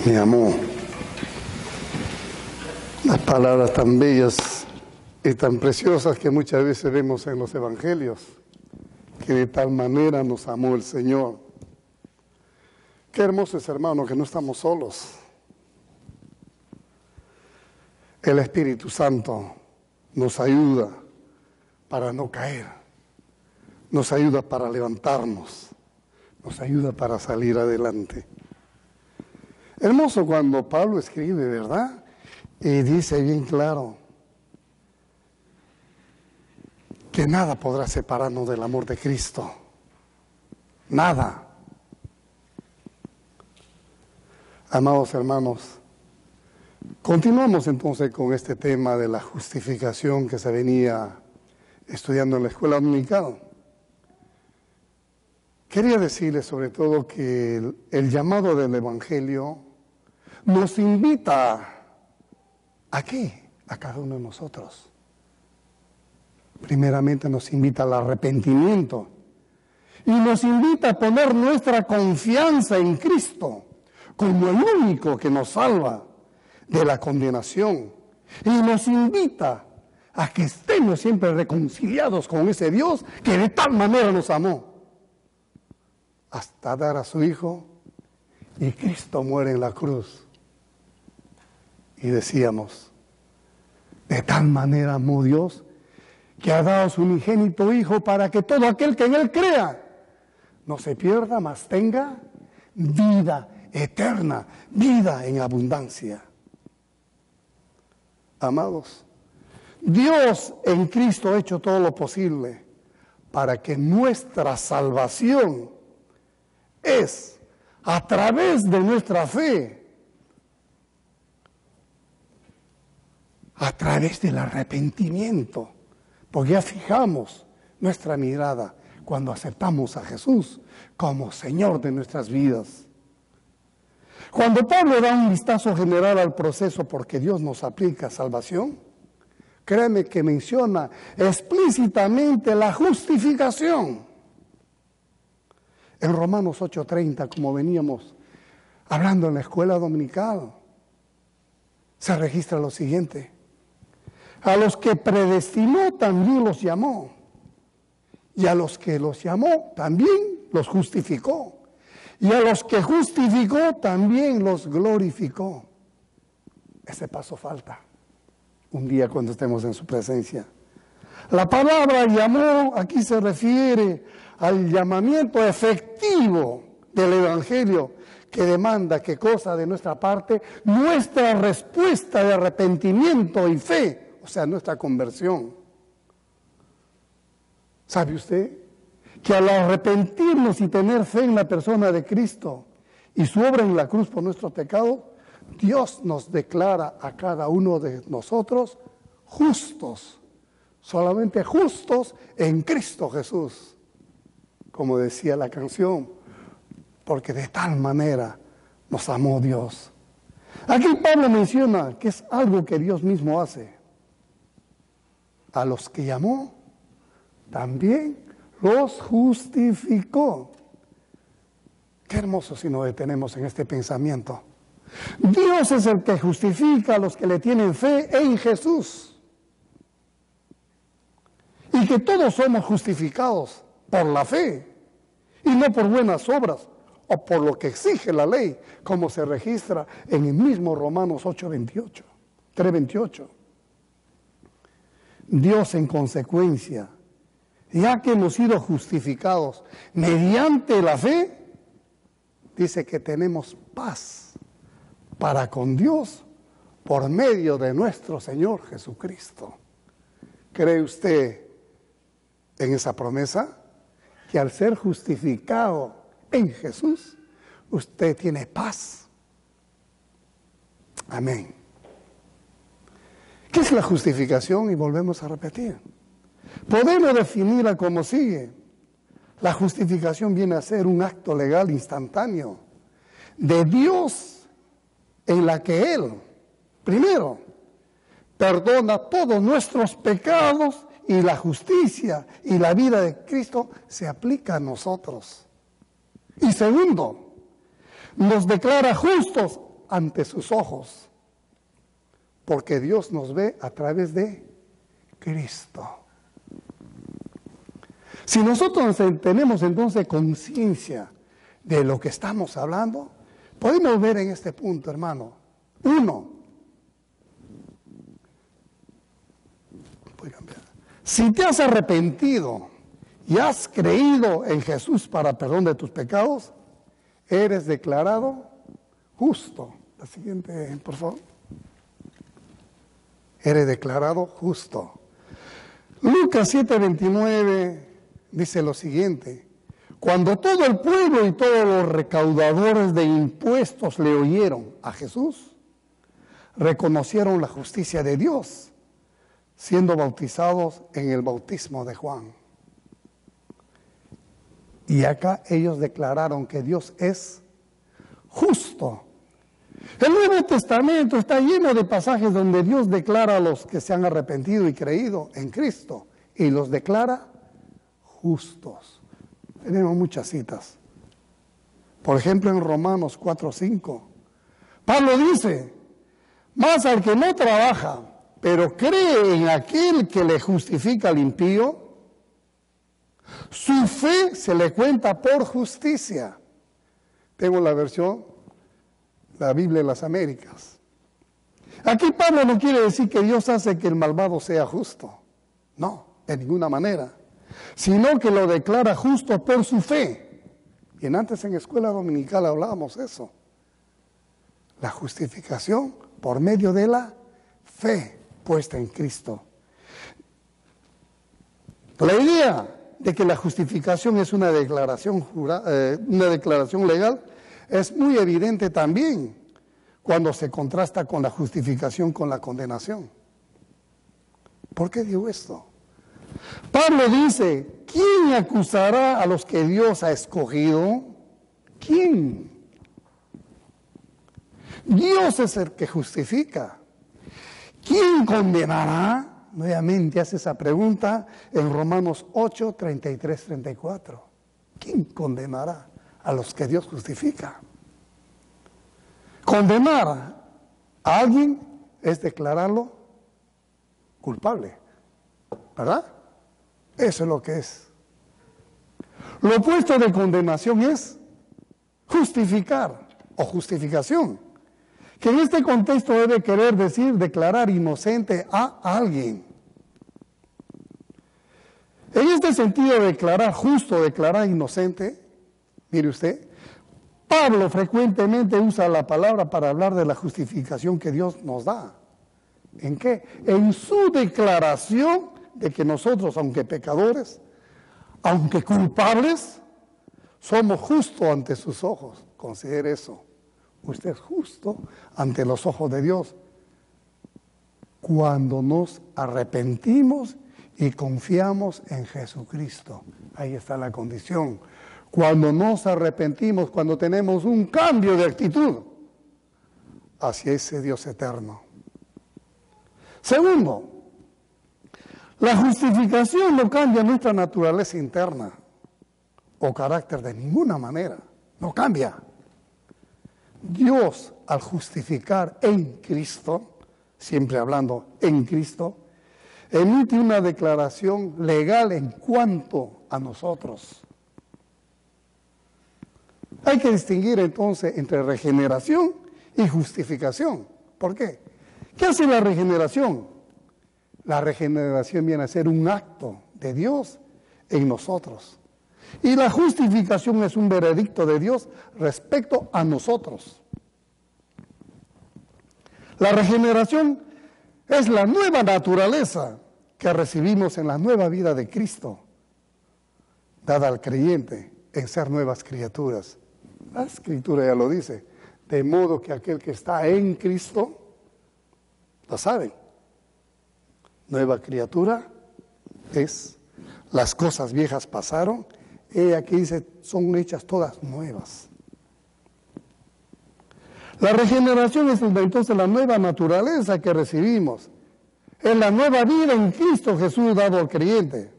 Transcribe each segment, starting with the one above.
Me amó. Las palabras tan bellas y tan preciosas que muchas veces vemos en los evangelios, que de tal manera nos amó el Señor. Qué hermoso es, hermano, que no estamos solos. El Espíritu Santo nos ayuda para no caer, nos ayuda para levantarnos, nos ayuda para salir adelante. Hermoso cuando Pablo escribe, ¿verdad? Y dice bien claro que nada podrá separarnos del amor de Cristo. Nada. Amados hermanos, continuamos entonces con este tema de la justificación que se venía estudiando en la escuela dominical. Quería decirles sobre todo que el llamado del Evangelio nos invita ¿a qué? A cada uno de nosotros. Primeramente nos invita al arrepentimiento y nos invita a poner nuestra confianza en Cristo como el único que nos salva de la condenación, y nos invita a que estemos siempre reconciliados con ese Dios que de tal manera nos amó hasta dar a su Hijo, y Cristo muere en la cruz. Y decíamos, de tal manera amó Dios que ha dado a su unigénito Hijo para que todo aquel que en Él crea no se pierda, mas tenga vida eterna, vida en abundancia. Amados, Dios en Cristo ha hecho todo lo posible para que nuestra salvación es a través de nuestra fe, a través del arrepentimiento, porque ya fijamos nuestra mirada cuando aceptamos a Jesús como Señor de nuestras vidas. Cuando Pablo da un vistazo general al proceso porque Dios nos aplica salvación, créeme que menciona explícitamente la justificación. En Romanos 8:30, como veníamos hablando en la escuela dominical, se registra lo siguiente: a los que predestinó también los llamó, y a los que los llamó también los justificó, y a los que justificó también los glorificó. Ese paso falta un día cuando estemos en su presencia. La palabra llamó aquí se refiere al llamamiento efectivo del Evangelio, que demanda ¿qué cosa de nuestra parte? Nuestra respuesta de arrepentimiento y fe, o sea, nuestra conversión. ¿Sabe usted que al arrepentirnos y tener fe en la persona de Cristo y su obra en la cruz por nuestros pecados, Dios nos declara a cada uno de nosotros justos, solamente justos en Cristo Jesús? Como decía la canción, porque de tal manera nos amó Dios. Aquí Pablo menciona que es algo que Dios mismo hace. A los que llamó, también los justificó. Qué hermoso si nos detenemos en este pensamiento. Dios es el que justifica a los que le tienen fe en Jesús. Y que todos somos justificados por la fe y no por buenas obras o por lo que exige la ley, como se registra en el mismo Romanos 3:28. Dios, en consecuencia, ya que hemos sido justificados mediante la fe, dice que tenemos paz para con Dios por medio de nuestro Señor Jesucristo. ¿Cree usted en esa promesa? Que al ser justificado en Jesús, usted tiene paz. Amén. ¿Qué es la justificación? Y volvemos a repetir. Podemos definirla como sigue. La justificación viene a ser un acto legal instantáneo de Dios en la que Él, primero, perdona todos nuestros pecados, y la justicia y la vida de Cristo se aplica a nosotros. Y segundo, nos declara justos ante sus ojos, porque Dios nos ve a través de Cristo. Si nosotros tenemos entonces conciencia de lo que estamos hablando, podemos ver en este punto, hermano, uno, si te has arrepentido y has creído en Jesús para perdón de tus pecados, eres declarado justo. La siguiente, por favor. Eres declarado justo. Lucas 7:29 dice lo siguiente: cuando todo el pueblo y todos los recaudadores de impuestos le oyeron a Jesús, reconocieron la justicia de Dios, siendo bautizados en el bautismo de Juan. Y acá ellos declararon que Dios es justo. El Nuevo Testamento está lleno de pasajes donde Dios declara a los que se han arrepentido y creído en Cristo y los declara justos. Tenemos muchas citas. Por ejemplo, en Romanos 4:5, Pablo dice: mas al que no trabaja, pero cree en aquel que le justifica al impío, su fe se le cuenta por justicia. Tengo la versión, la Biblia de las Américas. Aquí Pablo no quiere decir que Dios hace que el malvado sea justo. No, de ninguna manera. Sino que lo declara justo por su fe. Y antes en escuela dominical hablábamos eso. La justificación por medio de la fe puesta en Cristo. La idea de que la justificación es una declaración legal es muy evidente también cuando se contrasta con la justificación con la condenación. ¿Por qué digo esto? Pablo dice: ¿quién acusará a los que Dios ha escogido? ¿Quién? Dios es el que justifica. ¿Quién condenará? Nuevamente hace esa pregunta en Romanos 8, 33, 34. ¿Quién condenará a los que Dios justifica? Condenar a alguien es declararlo culpable, ¿verdad? Eso es lo que es. Lo opuesto de condenación es justificar o justificación, que en este contexto debe querer decir declarar inocente a alguien. En este sentido, declarar justo, declarar inocente, mire usted, Pablo frecuentemente usa la palabra para hablar de la justificación que Dios nos da. ¿En qué? En su declaración de que nosotros, aunque pecadores, aunque culpables, somos justos ante sus ojos. Considere eso. Usted es justo ante los ojos de Dios cuando nos arrepentimos y confiamos en Jesucristo. Ahí está la condición. Cuando nos arrepentimos, cuando tenemos un cambio de actitud hacia ese Dios eterno. Segundo, la justificación no cambia nuestra naturaleza interna o carácter de ninguna manera. No cambia. Dios, al justificar en Cristo, siempre hablando en Cristo, emite una declaración legal en cuanto a nosotros. Hay que distinguir entonces entre regeneración y justificación. ¿Por qué? ¿Qué hace la regeneración? La regeneración viene a ser un acto de Dios en nosotros. Y la justificación es un veredicto de Dios respecto a nosotros. La regeneración es la nueva naturaleza que recibimos en la nueva vida de Cristo, dada al creyente en ser nuevas criaturas. La Escritura ya lo dice, de modo que aquel que está en Cristo, lo saben, nueva criatura es, las cosas viejas pasaron, y aquí dice, son hechas todas nuevas. La regeneración es entonces la nueva naturaleza que recibimos. Es la nueva vida en Cristo Jesús dado al creyente.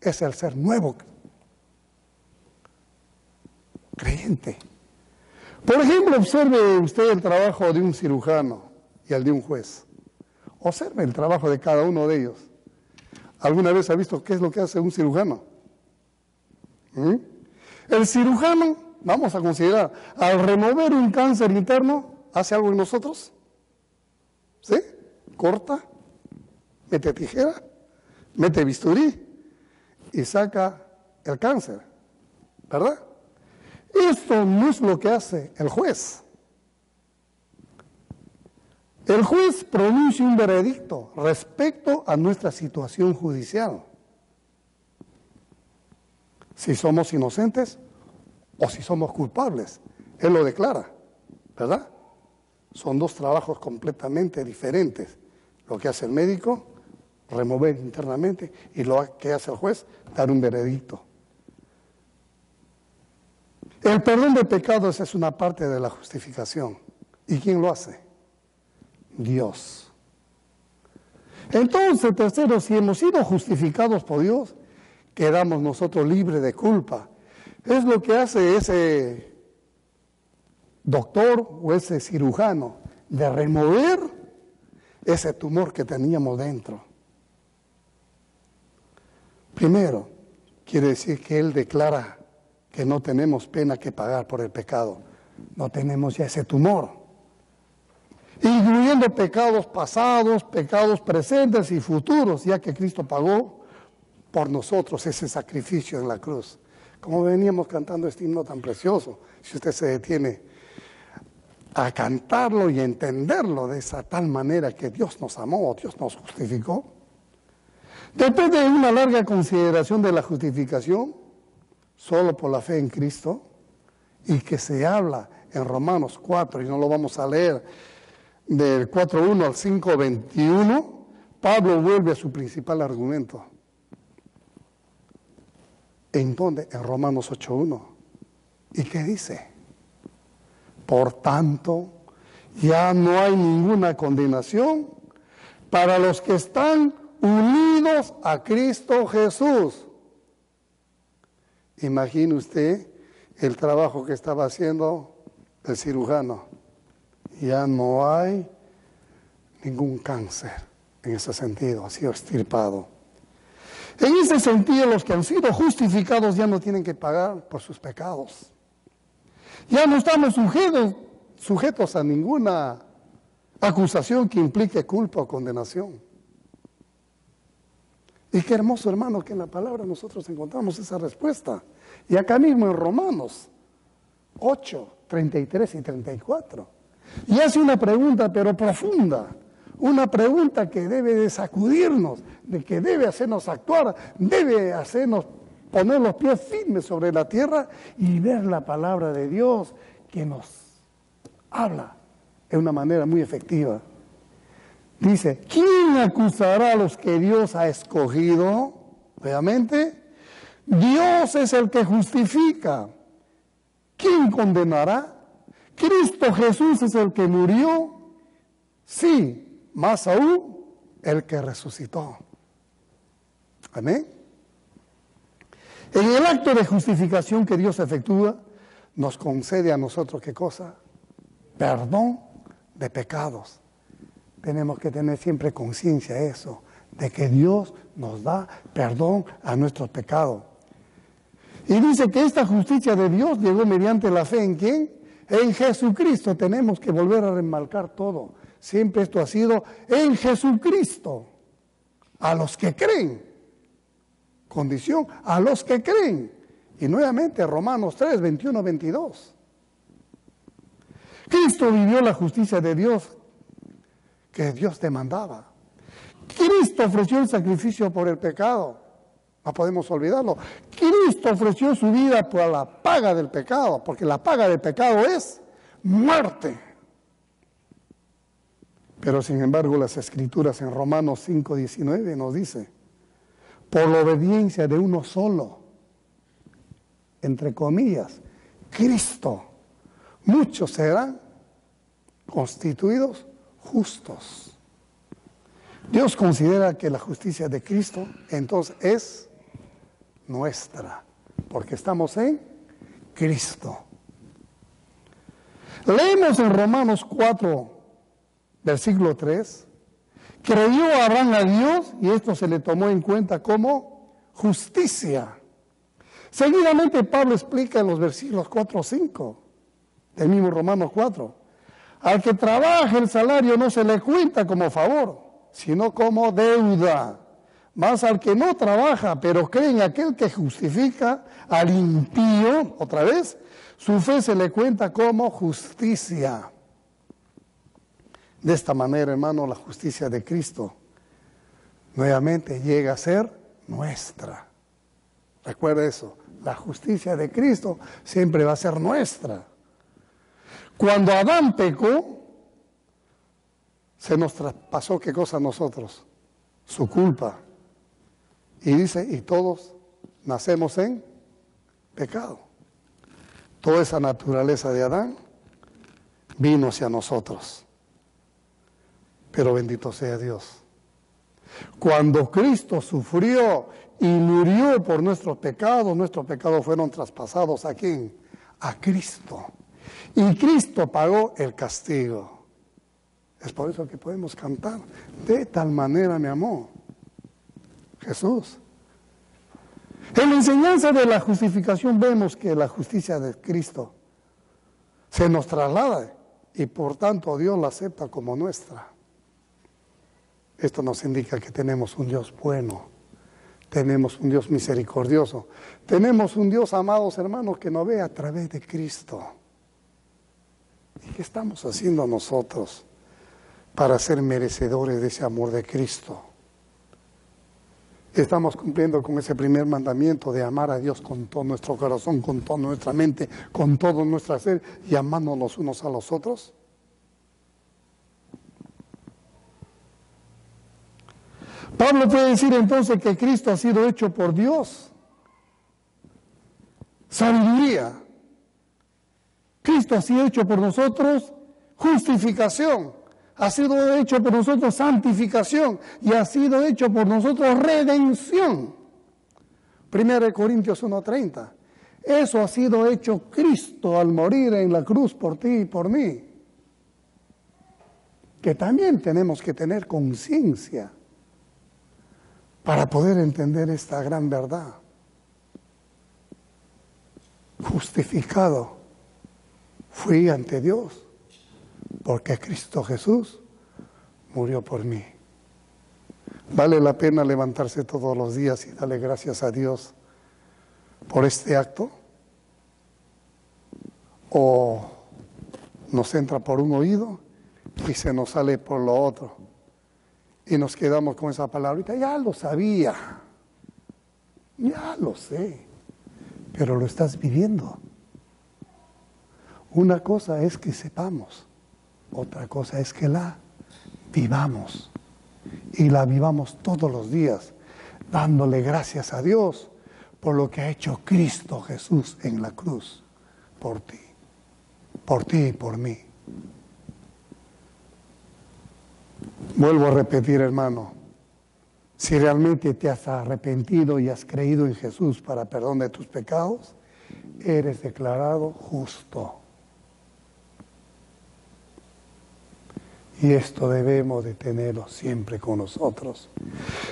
Es el ser nuevo creyente. Por ejemplo, observe usted el trabajo de un cirujano y el de un juez. Observe el trabajo de cada uno de ellos. ¿Alguna vez ha visto qué es lo que hace un cirujano? El cirujano, vamos a considerar, al remover un cáncer interno, ¿hace algo en nosotros? ¿Sí? Corta, mete tijera, mete bisturí y saca el cáncer, ¿verdad? Esto no es lo que hace el juez. El juez pronuncia un veredicto respecto a nuestra situación judicial. Si somos inocentes o si somos culpables. Él lo declara, ¿verdad? Son dos trabajos completamente diferentes. Lo que hace el médico, remover internamente, y lo que hace el juez, dar un veredicto. El perdón de pecados es una parte de la justificación. ¿Y quién lo hace? Dios. Entonces, tercero, si hemos sido justificados por Dios, quedamos nosotros libres de culpa. Es lo que hace ese doctor o ese cirujano, de remover ese tumor que teníamos dentro. Primero, quiere decir que él declara que no tenemos pena que pagar por el pecado. No tenemos ya ese tumor, incluyendo pecados pasados, pecados presentes y futuros, ya que Cristo pagó por nosotros ese sacrificio en la cruz. Como veníamos cantando este himno tan precioso, si usted se detiene a cantarlo y entenderlo de esa tal manera que Dios nos amó, Dios nos justificó. Después de una larga consideración de la justificación, solo por la fe en Cristo, y que se habla en Romanos 4, y no lo vamos a leer, del 4.1 al 5.21, Pablo vuelve a su principal argumento. ¿En dónde? En Romanos 8.1. ¿Y qué dice? Por tanto, ya no hay ninguna condenación para los que están unidos a Cristo Jesús. Imagine usted el trabajo que estaba haciendo el cirujano. Ya no hay ningún cáncer en ese sentido, ha sido extirpado. En ese sentido, los que han sido justificados ya no tienen que pagar por sus pecados. Ya no estamos sujetos a ninguna acusación que implique culpa o condenación. Y qué hermoso, hermano, que en la palabra nosotros encontramos esa respuesta. Y acá mismo en Romanos 8, 33 y 34. Y hace una pregunta, pero profunda. Una pregunta que debe de sacudirnos, de que debe hacernos actuar, debe hacernos poner los pies firmes sobre la tierra y ver la palabra de Dios que nos habla de una manera muy efectiva. Dice, ¿quién acusará a los que Dios ha escogido? Obviamente, Dios es el que justifica. ¿Quién condenará? Cristo Jesús es el que murió. Sí, más aún, el que resucitó. Amén. En el acto de justificación que Dios efectúa, nos concede a nosotros, ¿qué cosa? Perdón de pecados. Tenemos que tener siempre conciencia de eso, de que Dios nos da perdón a nuestros pecados. Y dice que esta justicia de Dios llegó mediante la fe ¿en quién? En Jesucristo. Tenemos que volver a remarcar todo. Siempre esto ha sido en Jesucristo. A los que creen. Condición, a los que creen. Y nuevamente Romanos 3, 21, 22. Cristo vivió la justicia de Dios que Dios demandaba. Cristo ofreció el sacrificio por el pecado. No podemos olvidarlo. Cristo ofreció su vida por la paga del pecado, porque la paga del pecado es muerte. Pero sin embargo las Escrituras en Romanos 5:19 nos dice, por la obediencia de uno solo, entre comillas, Cristo, muchos serán constituidos justos. Dios considera que la justicia de Cristo entonces es nuestra, porque estamos en Cristo. Leemos en Romanos 4, versículo 3, creyó Abraham a Dios y esto se le tomó en cuenta como justicia. Seguidamente Pablo explica en los versículos 4 o 5 del mismo Romanos 4, al que trabaja el salario no se le cuenta como favor, sino como deuda. Mas al que no trabaja, pero cree en aquel que justifica al impío, otra vez, su fe se le cuenta como justicia. De esta manera, hermano, la justicia de Cristo nuevamente llega a ser nuestra. Recuerda eso, la justicia de Cristo siempre va a ser nuestra. Cuando Adán pecó, se nos traspasó, ¿qué cosa a nosotros? Su culpa. Y dice, y todos nacemos en pecado. Toda esa naturaleza de Adán vino hacia nosotros. Pero bendito sea Dios. Cuando Cristo sufrió y murió por nuestros pecados fueron traspasados ¿a quién? A Cristo. Y Cristo pagó el castigo. Es por eso que podemos cantar, de tal manera me amó Jesús. En la enseñanza de la justificación vemos que la justicia de Cristo se nos traslada y por tanto Dios la acepta como nuestra. Esto nos indica que tenemos un Dios bueno, tenemos un Dios misericordioso, tenemos un Dios, amados hermanos, que nos ve a través de Cristo. ¿Y qué estamos haciendo nosotros para ser merecedores de ese amor de Cristo? Estamos cumpliendo con ese primer mandamiento de amar a Dios con todo nuestro corazón, con toda nuestra mente, con todo nuestro ser y amándonos los unos a los otros. Pablo puede decir entonces que Cristo ha sido hecho por Dios. Sabiduría. Cristo ha sido hecho por nosotros justificación. Ha sido hecho por nosotros santificación y ha sido hecho por nosotros redención. 1 Corintios 1:30. Eso ha sido hecho Cristo al morir en la cruz por ti y por mí. Que también tenemos que tener conciencia para poder entender esta gran verdad. Justificado fui ante Dios porque Cristo Jesús murió por mí. ¿Vale la pena levantarse todos los días y darle gracias a Dios por este acto? ¿O nos entra por un oído y se nos sale por lo otro? Y nos quedamos con esa palabrita, ya lo sabía, ya lo sé, pero lo estás viviendo. Una cosa es que sepamos, otra cosa es que la vivamos. Y la vivamos todos los días, dándole gracias a Dios por lo que ha hecho Cristo Jesús en la cruz, por ti y por mí. Vuelvo a repetir, hermano, si realmente te has arrepentido y has creído en Jesús para perdón de tus pecados, eres declarado justo. Y esto debemos de tenerlo siempre con nosotros.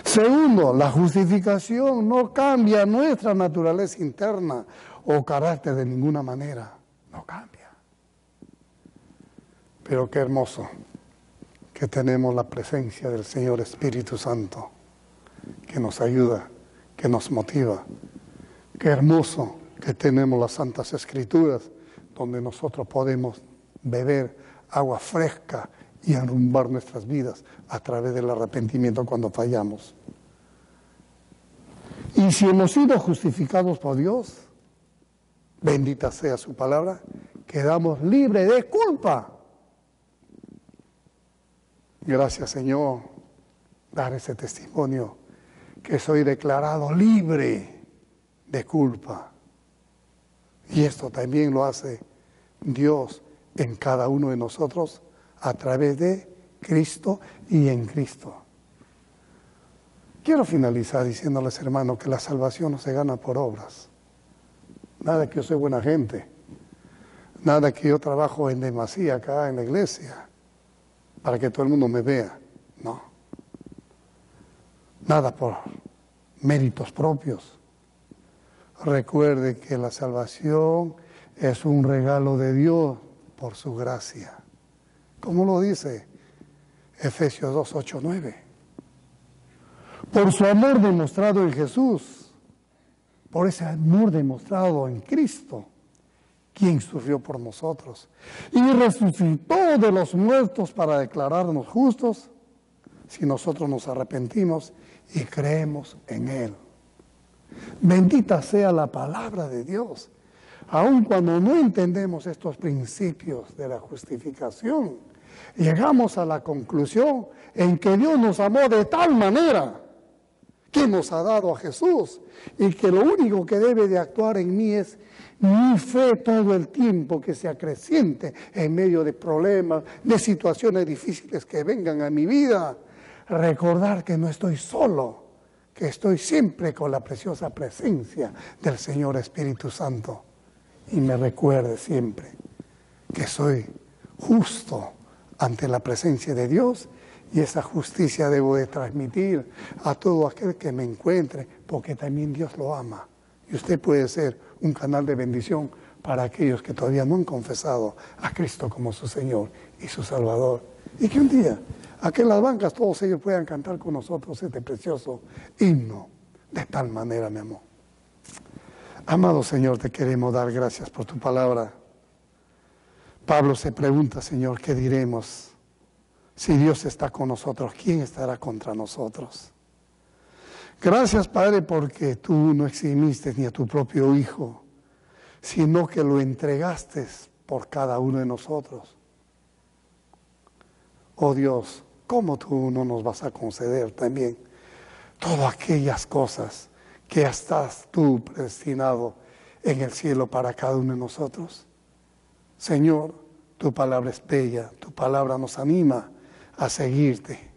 Segundo, la justificación no cambia nuestra naturaleza interna o carácter de ninguna manera. No cambia. Pero qué hermoso que tenemos la presencia del Señor Espíritu Santo, que nos ayuda, que nos motiva. Qué hermoso que tenemos las Santas Escrituras, donde nosotros podemos beber agua fresca y enrumbar nuestras vidas a través del arrepentimiento cuando fallamos. Y si hemos sido justificados por Dios, bendita sea su palabra, quedamos libres de culpa. Gracias, Señor, dar ese testimonio, que soy declarado libre de culpa. Y esto también lo hace Dios en cada uno de nosotros a través de Cristo y en Cristo. Quiero finalizar diciéndoles, hermanos, que la salvación no se gana por obras. Nada que yo soy buena gente. Nada que yo trabajo en demasía acá en la iglesia para que todo el mundo me vea. No. Nada por méritos propios. Recuerde que la salvación es un regalo de Dios por su gracia. ¿Cómo lo dice Efesios 2, 8, 9? Por su amor demostrado en Jesús, por ese amor demostrado en Cristo, quien sufrió por nosotros y resucitó de los muertos para declararnos justos si nosotros nos arrepentimos y creemos en Él. Bendita sea la palabra de Dios. Aun cuando no entendemos estos principios de la justificación, llegamos a la conclusión en que Dios nos amó de tal manera que nos ha dado a Jesús y que lo único que debe de actuar en mí es mi fe todo el tiempo, que se acreciente en medio de problemas, de situaciones difíciles que vengan a mi vida. Recordar que no estoy solo, que estoy siempre con la preciosa presencia del Señor Espíritu Santo. Y me recuerde siempre que soy justo ante la presencia de Dios, y esa justicia debo de transmitir a todo aquel que me encuentre, porque también Dios lo ama. Y usted puede ser un canal de bendición para aquellos que todavía no han confesado a Cristo como su Señor y su Salvador. Y que un día, aquí en las bancas, todos ellos puedan cantar con nosotros este precioso himno. De tal manera me amó. Amado Señor, te queremos dar gracias por tu palabra. Pablo se pregunta, Señor, ¿qué diremos? Si Dios está con nosotros, ¿quién estará contra nosotros? Gracias, Padre, porque tú no eximiste ni a tu propio Hijo, sino que lo entregaste por cada uno de nosotros. Oh Dios, ¿cómo tú no nos vas a conceder también todas aquellas cosas que estás tú predestinado en el cielo para cada uno de nosotros? Señor, tu palabra es bella, tu palabra nos anima a seguirte.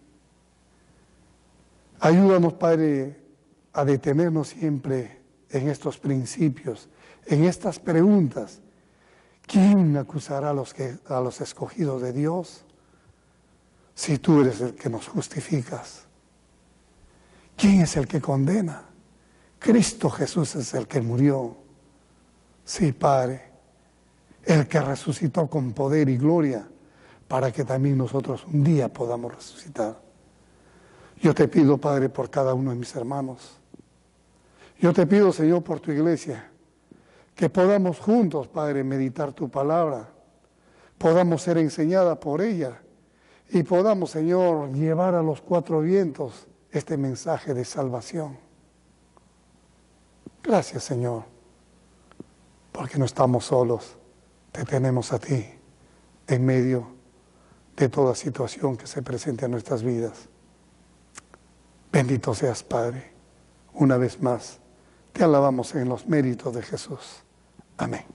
Ayúdanos, Padre, a detenernos siempre en estos principios, en estas preguntas. ¿Quién acusará a los escogidos de Dios si tú eres el que nos justificas? ¿Quién es el que condena? Cristo Jesús es el que murió. Sí, Padre, el que resucitó con poder y gloria para que también nosotros un día podamos resucitar. Yo te pido, Padre, por cada uno de mis hermanos. Yo te pido, Señor, por tu iglesia, que podamos juntos, Padre, meditar tu palabra, podamos ser enseñada por ella y podamos, Señor, llevar a los cuatro vientos este mensaje de salvación. Gracias, Señor, porque no estamos solos, te tenemos a ti en medio de toda situación que se presente en nuestras vidas. Bendito seas, Padre. Una vez más, te alabamos en los méritos de Jesús. Amén.